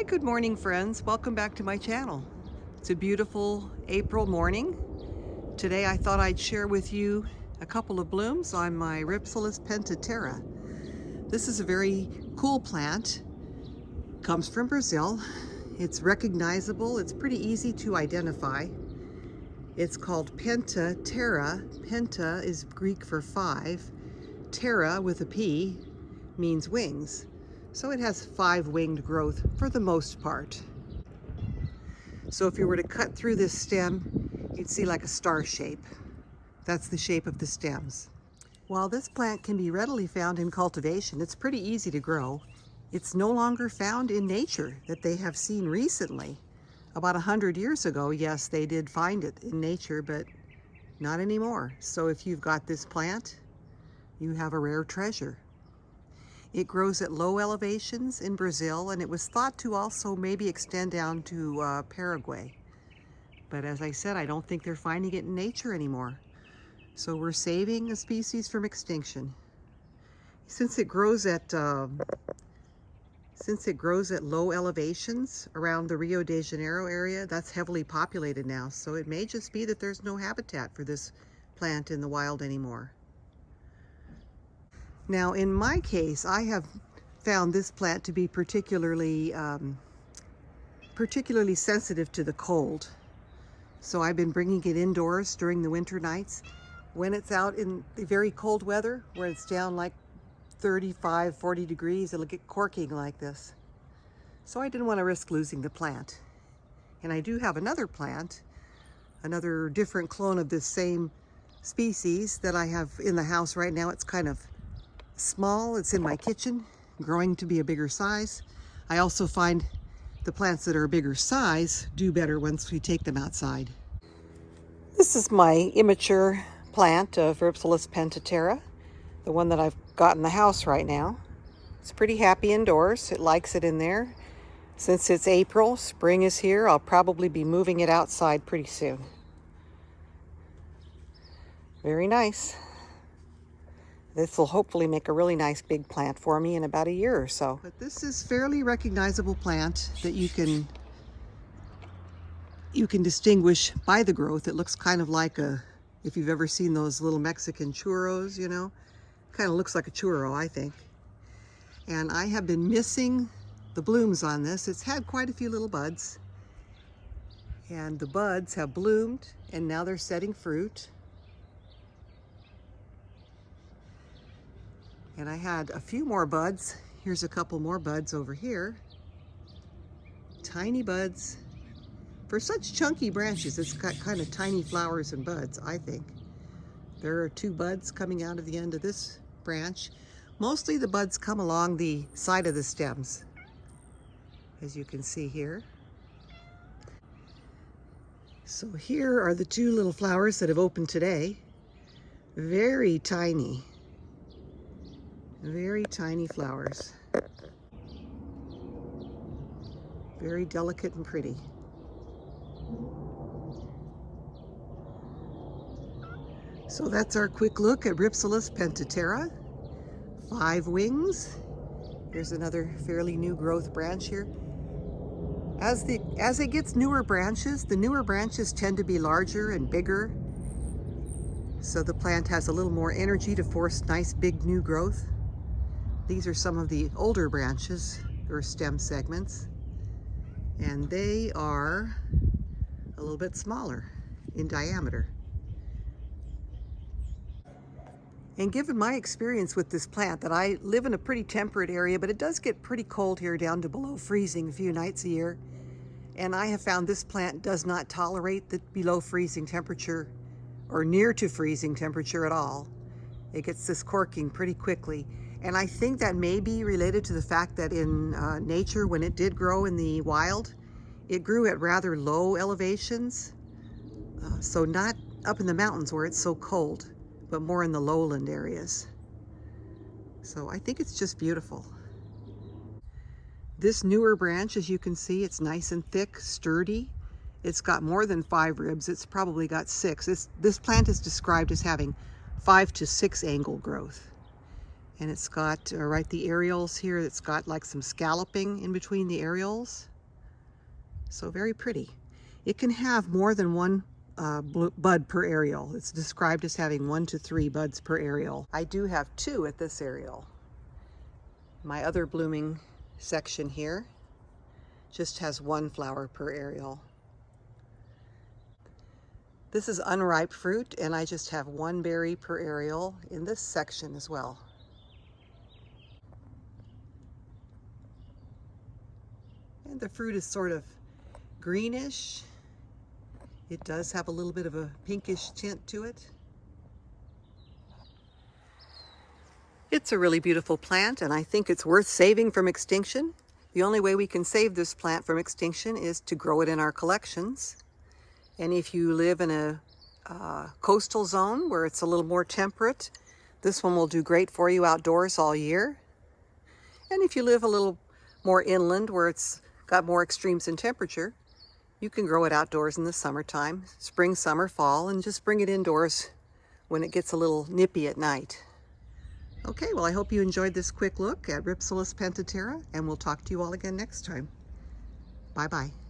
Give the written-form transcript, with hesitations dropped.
Good morning, friends. Welcome back to my channel. It's a beautiful April morning. Today I thought I'd share with you a couple of blooms on my Rhipsalis pentaptera. This is a very cool plant. Comes from Brazil. It's recognizable. It's pretty easy to identify. It's called pentaptera. Penta is Greek for 5. Ptera with a P means wings. So it has 5-winged growth for the most part. So if you were to cut through this stem, you'd see like a star shape. That's the shape of the stems. While this plant can be readily found in cultivation, it's pretty easy to grow. It's no longer found in nature that they have seen recently. About 100 years ago, yes, they did find it in nature, but not anymore. So if you've got this plant, you have a rare treasure. It grows at low elevations in Brazil, and it was thought to also maybe extend down to Paraguay. But as I said, I don't think they're finding it in nature anymore. So we're saving a species from extinction. Since it grows at low elevations around the Rio de Janeiro area, that's heavily populated now. So it may just be that there's no habitat for this plant in the wild anymore. Now, in my case, I have found this plant to be particularly sensitive to the cold. So I've been bringing it indoors during the winter nights. When it's out in the very cold weather, where it's down like 35, 40 degrees, it'll get corking like this. So I didn't want to risk losing the plant. And I do have another plant, another different clone of this same species that I have in the house right now. It's kind of small. It's in my kitchen, growing to be a bigger size. I also find the plants that are a bigger size do better once we take them outside. This is my immature plant of Rhipsalis pentaptera, the one that I've got in the house right now. It's pretty happy indoors. It likes it in there. Since it's April, spring is here, I'll probably be moving it outside pretty soon. Very nice. This will hopefully make a really nice big plant for me in about a year or so. But this is fairly recognizable plant that you can distinguish by the growth. It looks kind of like if you've ever seen those little Mexican churros, you know, kind of looks like a churro, I think. And I have been missing the blooms on this. It's had quite a few little buds, and the buds have bloomed, and now they're setting fruit. And I had a few more buds. Here's a couple more buds over here. Tiny buds. For such chunky branches, it's got kind of tiny flowers and buds, I think. There are 2 buds coming out of the end of this branch. Mostly the buds come along the side of the stems, as you can see here. So here are the 2 little flowers that have opened today. Very tiny. Very tiny flowers. Very delicate and pretty. So that's our quick look at Rhipsalis pentaptera. 5 wings. Here's another fairly new growth branch here. As it gets newer branches, the newer branches tend to be larger and bigger. So the plant has a little more energy to force nice big new growth. These are some of the older branches, or stem segments, and they are a little bit smaller in diameter. And given my experience with this plant, that I live in a pretty temperate area, but it does get pretty cold here, down to below freezing a few nights a year. And I have found this plant does not tolerate the below freezing temperature or near to freezing temperature at all. It gets this corking pretty quickly. And I think that may be related to the fact that in nature, when it did grow in the wild, it grew at rather low elevations. So not up in the mountains where it's so cold, but more in the lowland areas. So I think it's just beautiful. This newer branch, as you can see, it's nice and thick, sturdy. It's got more than 5 ribs. It's probably got 6. This plant is described as having 5 to 6 angle growth. And it's got right the areoles here, it's got like some scalloping in between the areoles. So very pretty. It can have more than one bud per aerial. It's described as having 1 to 3 buds per aerial. I do have 2 at this aerial. My other blooming section here just has 1 flower per aerial. This is unripe fruit, and I just have 1 berry per aerial in this section as well. And the fruit is sort of greenish. It does have a little bit of a pinkish tint to it. It's a really beautiful plant, and I think it's worth saving from extinction. The only way we can save this plant from extinction is to grow it in our collections. And if you live in a coastal zone where it's a little more temperate, this one will do great for you outdoors all year. And if you live a little more inland where it's got more extremes in temperature, you can grow it outdoors in the summertime, spring, summer, fall, and just bring it indoors when it gets a little nippy at night. Okay, well, I hope you enjoyed this quick look at Rhipsalis pentaptera, and we'll talk to you all again next time. Bye-bye.